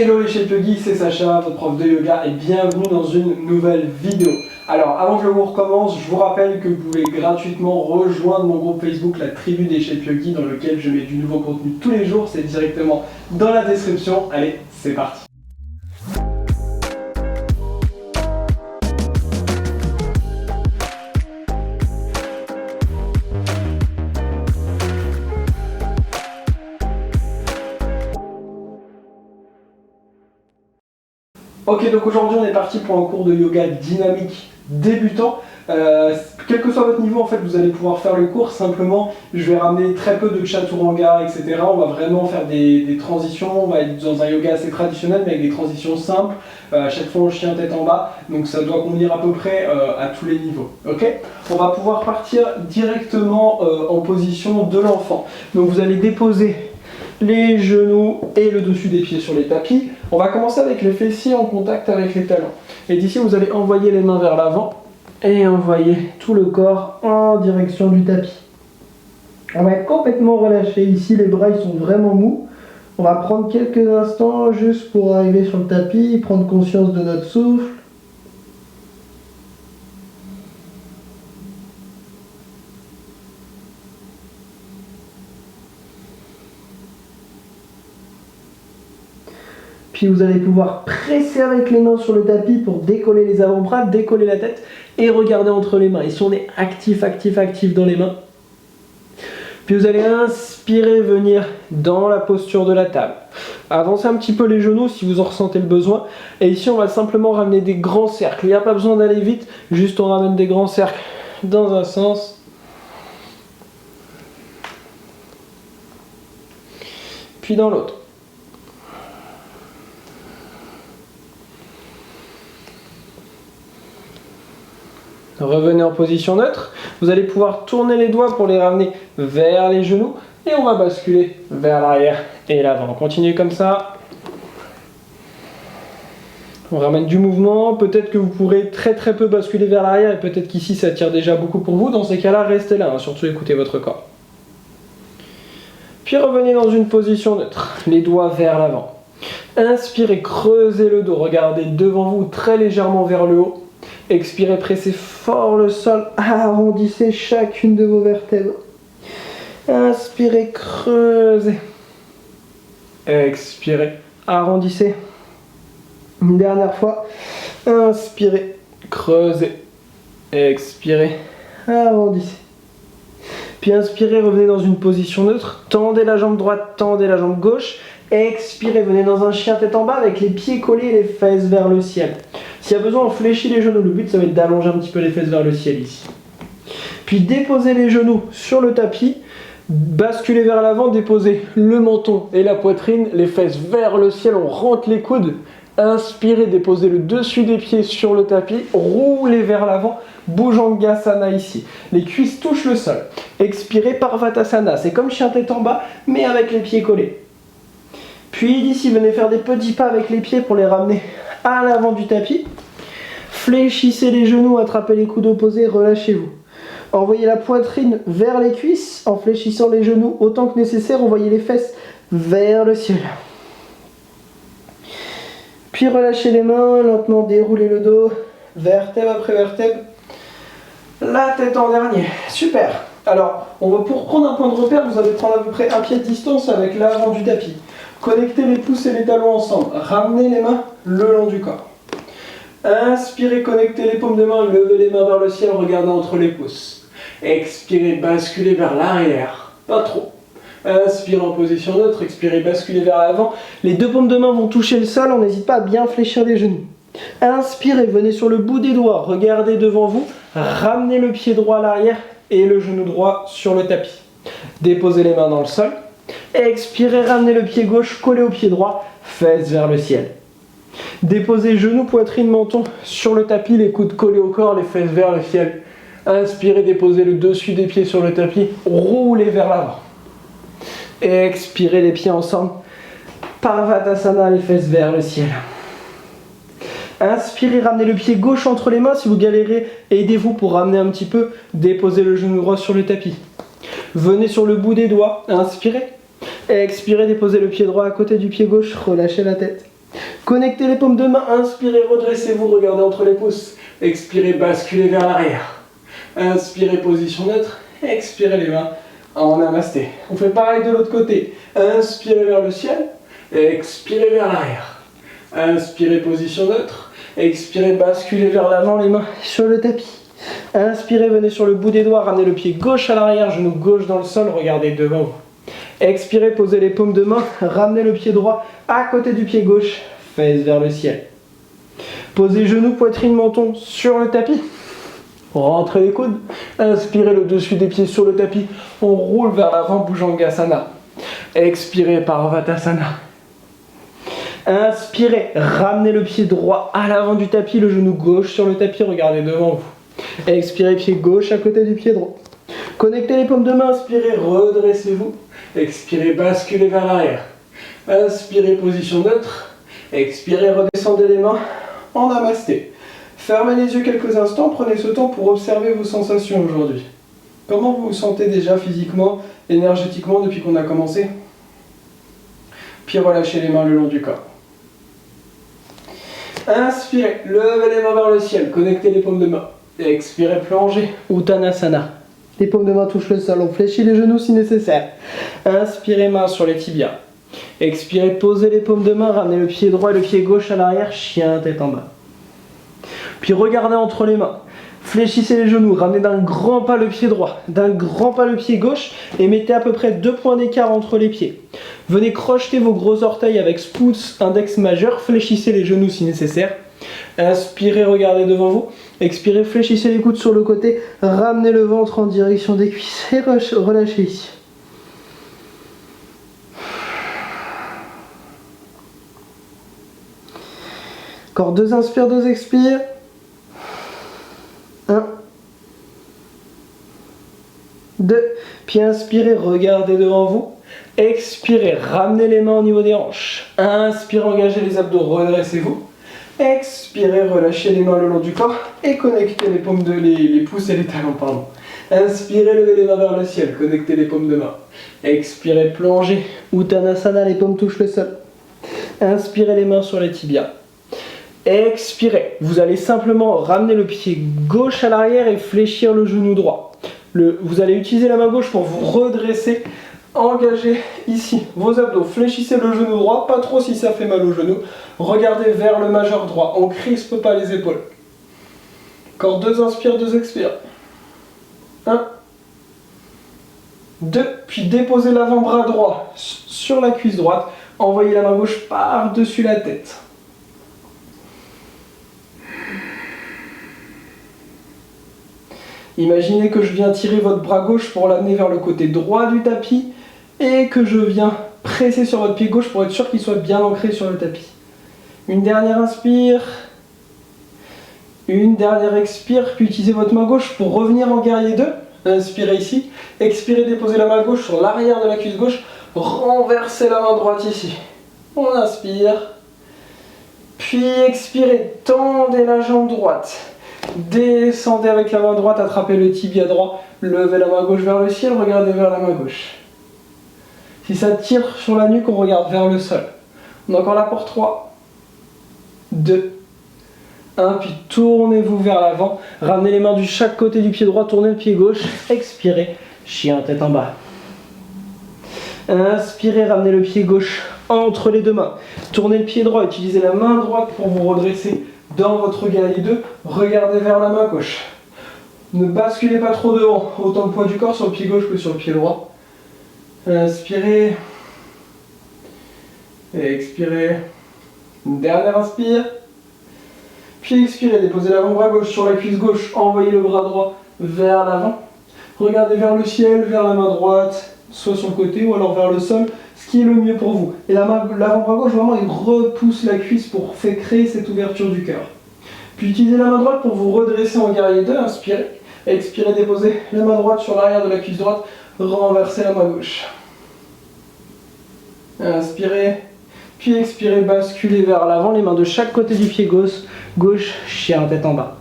Hello les Shape-Yogi, c'est Sacha, votre prof de yoga et bienvenue dans une nouvelle vidéo. Alors avant que je vous recommence, je vous rappelle que vous pouvez gratuitement rejoindre mon groupe Facebook, la tribu des Shape-Yogi, dans lequel je mets du nouveau contenu tous les jours, c'est directement dans la description. Allez, c'est parti. Ok, donc aujourd'hui on est parti pour un cours de yoga dynamique débutant. Quel que soit votre niveau, en fait, vous allez pouvoir faire le cours. Simplement, je vais ramener très peu de chaturanga, etc. On va vraiment faire des transitions. On va être dans un yoga assez traditionnel, mais avec des transitions simples. À chaque fois, on chien tête en bas. Donc ça doit convenir à peu près à tous les niveaux. Ok ? On va pouvoir partir directement en position de l'enfant. Donc vous allez déposer les genoux et le dessus des pieds sur les tapis. On va commencer avec les fessiers en contact avec les talons. Et d'ici, vous allez envoyer les mains vers l'avant et envoyer tout le corps en direction du tapis. On va être complètement relâché ici, les bras ils sont vraiment mous. On va prendre quelques instants juste pour arriver sur le tapis, prendre conscience de notre souffle. Puis vous allez pouvoir presser avec les mains sur le tapis pour décoller les avant-bras, décoller la tête et regarder entre les mains. Ici on est actif dans les mains. Puis vous allez inspirer, venir dans la posture de la table. Avancez un petit peu les genoux si vous en ressentez le besoin. Et ici on va simplement ramener des grands cercles. Il n'y a pas besoin d'aller vite, juste on ramène des grands cercles dans un sens. Puis dans l'autre. Revenez en position neutre, vous allez pouvoir tourner les doigts pour les ramener vers les genoux et on va basculer vers l'arrière et l'avant. Continuez comme ça. On ramène du mouvement, peut-être que vous pourrez très peu basculer vers l'arrière et peut-être qu'ici ça tire déjà beaucoup pour vous. Dans ces cas-là, restez là, surtout écoutez votre corps. Puis revenez dans une position neutre, les doigts vers l'avant. Inspirez, creusez le dos, regardez devant vous très légèrement vers le haut. Expirez, pressez fort le sol, arrondissez chacune de vos vertèbres. Inspirez, creusez. Expirez, arrondissez. Une dernière fois. Inspirez, creusez. Expirez, arrondissez. Puis inspirez, revenez dans une position neutre. Tendez la jambe droite, tendez la jambe gauche. Expirez, venez dans un chien tête en bas avec les pieds collés et les fesses vers le ciel. S'il y a besoin, on fléchit les genoux. Le but, ça va être d'allonger un petit peu les fesses vers le ciel ici. Puis déposez les genoux sur le tapis. Basculez vers l'avant, déposez le menton et la poitrine, les fesses vers le ciel. On rentre les coudes. Inspirez, déposez le dessus des pieds sur le tapis. Roulez vers l'avant. Bhujangasana ici. Les cuisses touchent le sol. Expirez, Parvatasana. C'est comme chien tête en bas, mais avec les pieds collés. Puis d'ici, venez faire des petits pas avec les pieds pour les ramener à l'avant du tapis. Fléchissez les genoux, attrapez les coudes opposés, relâchez-vous. Envoyez la poitrine vers les cuisses en fléchissant les genoux autant que nécessaire. Envoyez les fesses vers le ciel. Puis relâchez les mains, lentement déroulez le dos, vertèbre après vertèbre. La tête en dernier. Super. Alors, pour prendre un point de repère, vous allez prendre à peu près un pied de distance avec l'avant du tapis. Connectez les pouces et les talons ensemble. Ramenez les mains le long du corps. Inspirez, connectez les paumes de main, levez les mains vers le ciel, regardez entre les pouces. Expirez, basculez vers l'arrière. Pas trop. Inspirez en position neutre, expirez, basculez vers l'avant. Les deux paumes de main vont toucher le sol, on n'hésite pas à bien fléchir les genoux. Inspirez, venez sur le bout des doigts, regardez devant vous, ramenez le pied droit à l'arrière et le genou droit sur le tapis. Déposez les mains dans le sol. Expirez, ramenez le pied gauche collé au pied droit, fesses vers le ciel. Déposez genoux, poitrine, menton sur le tapis, les coudes collés au corps, les fesses vers le ciel. Inspirez, déposez le dessus des pieds sur le tapis, roulez vers l'avant. Expirez les pieds ensemble, Parvatasana, les fesses vers le ciel. Inspirez, ramenez le pied gauche entre les mains. Si vous galérez, aidez-vous pour ramener un petit peu. Déposez le genou droit sur le tapis. Venez sur le bout des doigts. Inspirez. Expirez, déposez le pied droit à côté du pied gauche. Relâchez la tête. Connectez les paumes de main, inspirez, redressez-vous, regardez entre les pouces. Expirez, basculez vers l'arrière. Inspirez, position neutre. Expirez les mains en namasté. On fait pareil de l'autre côté. Inspirez vers le ciel. Expirez vers l'arrière. Inspirez, position neutre. Expirez, basculez vers l'avant, les mains sur le tapis. Inspirez, venez sur le bout des doigts, ramenez le pied gauche à l'arrière, genou gauche dans le sol, regardez devant vous. Expirez, posez les paumes de main, ramenez le pied droit à côté du pied gauche, fesses vers le ciel. Posez genoux, poitrine, menton sur le tapis. Rentrez les coudes. Inspirez le dessus des pieds sur le tapis. On roule vers l'avant, Bhujangasana. Expirez, Parvatasana. Inspirez, ramenez le pied droit à l'avant du tapis, le genou gauche sur le tapis, regardez devant vous. Expirez, pied gauche à côté du pied droit. Connectez les paumes de main, inspirez, redressez-vous. Expirez, basculez vers l'arrière. Inspirez, position neutre. Expirez, redescendez les mains en namasté. Fermez les yeux quelques instants, prenez ce temps pour observer vos sensations aujourd'hui. Comment vous vous sentez déjà physiquement, énergétiquement depuis qu'on a commencé? Puis relâchez les mains le long du corps. Inspirez, levez les mains vers le ciel, connectez les paumes de main. Expirez, plongez, Uttanasana. Les paumes de main touchent le sol, on fléchit les genoux si nécessaire. Inspirez, main sur les tibias. Expirez, posez les paumes de main, ramenez le pied droit et le pied gauche à l'arrière, chien tête en bas. Puis regardez entre les mains. Fléchissez les genoux, ramenez d'un grand pas le pied droit, d'un grand pas le pied gauche et mettez à peu près 2 points d'écart entre les pieds. Venez crocheter vos gros orteils avec pouce, index majeur, fléchissez les genoux si nécessaire. Inspirez, regardez devant vous. Expirez, fléchissez les coudes sur le côté, ramenez le ventre en direction des cuisses et relâchez ici. Encore 2 inspires, 2 expires. 1, 2, puis inspirez, regardez devant vous. Expirez, ramenez les mains au niveau des hanches. Inspirez, engagez les abdos, redressez-vous. Expirez, relâchez les mains le long du corps et connectez les paumes les pouces et les talons, pardon. Inspirez, levez les mains vers le ciel, connectez les paumes de main. Expirez, plongez, Uttanasana, les paumes touchent le sol. Inspirez les mains sur les tibias. Expirez, vous allez simplement ramener le pied gauche à l'arrière et fléchir le genou droit. Vous allez utiliser la main gauche pour vous redresser. Engagez ici vos abdos, fléchissez le genou droit, pas trop si ça fait mal au genou. Regardez vers le majeur droit, on ne crispe pas les épaules. Encore 2 inspires, 2 expires. 1, 2, puis déposez l'avant-bras droit sur la cuisse droite. Envoyez la main gauche par-dessus la tête. Imaginez que je viens tirer votre bras gauche pour l'amener vers le côté droit du tapis et que je viens presser sur votre pied gauche pour être sûr qu'il soit bien ancré sur le tapis. Une dernière inspire, une dernière expire, puis utilisez votre main gauche pour revenir en guerrier 2. Inspirez ici, expirez, déposez la main gauche sur l'arrière de la cuisse gauche, renversez la main droite ici. On inspire, puis expirez, tendez la jambe droite. Descendez avec la main droite, attrapez le tibia droit, levez la main gauche vers le ciel, regardez vers la main gauche. Si ça tire sur la nuque, on regarde vers le sol. On est encore là pour 3, 2, 1, puis tournez-vous vers l'avant, ramenez les mains de chaque côté du pied droit, tournez le pied gauche, expirez, chien tête en bas. Inspirez, ramenez le pied gauche entre les 2 mains, tournez le pied droit, utilisez la main droite pour vous redresser. Dans votre guerrier 2, regardez vers la main gauche. Ne basculez pas trop devant, autant le poids du corps sur le pied gauche que sur le pied droit. Inspirez. Et expirez. Une dernière inspire. Puis expirez, déposez l'avant-bras gauche sur la cuisse gauche, envoyez le bras droit vers l'avant. Regardez vers le ciel, vers la main droite, soit sur le côté ou alors vers le sol, ce qui est le mieux pour vous. Et l'avant-bras gauche, vraiment, il repousse la cuisse pour faire créer cette ouverture du cœur. Puis utilisez la main droite pour vous redresser en guerrier 2, inspirez. Expirez, déposez la main droite sur l'arrière de la cuisse droite, renversez la main gauche. Inspirez, puis expirez, basculez vers l'avant, les mains de chaque côté du pied gauche, chien tête en bas.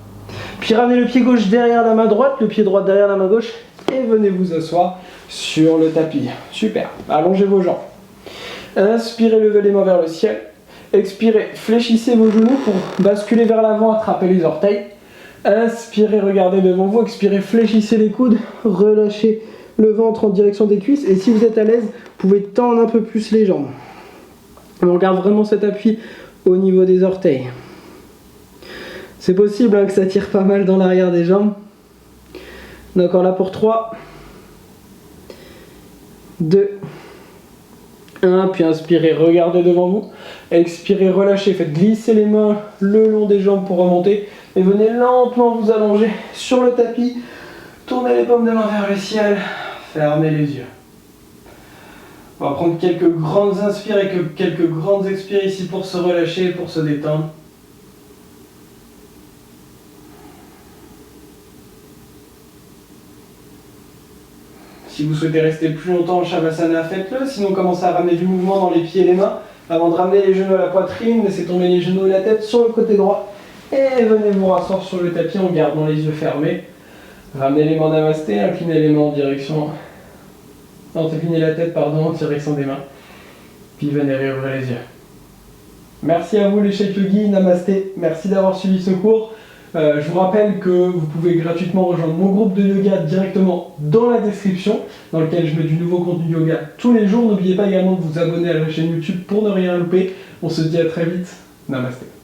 Puis ramenez le pied gauche derrière la main droite, le pied droit derrière la main gauche, et venez vous asseoir sur le tapis. Super, allongez vos jambes. Inspirez, levez les mains vers le ciel. Expirez, fléchissez vos genoux pour basculer vers l'avant, attrapez les orteils. Inspirez, regardez devant vous, expirez, fléchissez les coudes, relâchez le ventre en direction des cuisses. Et si vous êtes à l'aise, vous pouvez tendre un peu plus les jambes. On garde vraiment cet appui au niveau des orteils. C'est possible hein, que ça tire pas mal dans l'arrière des jambes. On est encore là pour 3, 2, 1, puis inspirez, regardez devant vous. Expirez, relâchez, faites glisser les mains le long des jambes pour remonter. Et venez lentement vous allonger sur le tapis. Tournez les paumes de main vers le ciel. Fermez les yeux. On va prendre quelques grandes inspires et quelques grandes expires ici pour se relâcher, pour se détendre. Si vous souhaitez rester plus longtemps en Shavasana, faites-le. Sinon, commencez à ramener du mouvement dans les pieds et les mains. Avant de ramener les genoux à la poitrine, laissez tomber les genoux et la tête sur le côté droit. Et venez vous rasseoir sur le tapis en gardant les yeux fermés. Ramenez les mains namasté, inclinez les mains en direction... inclinez la tête, en direction des mains. Puis venez réouvrir les yeux. Merci à vous les Chef Yogi, namasté. Merci d'avoir suivi ce cours. Je vous rappelle que vous pouvez gratuitement rejoindre mon groupe de yoga directement dans la description, dans lequel je mets du nouveau contenu yoga tous les jours. N'oubliez pas également de vous abonner à la chaîne YouTube pour ne rien louper. On se dit à très vite. Namasté.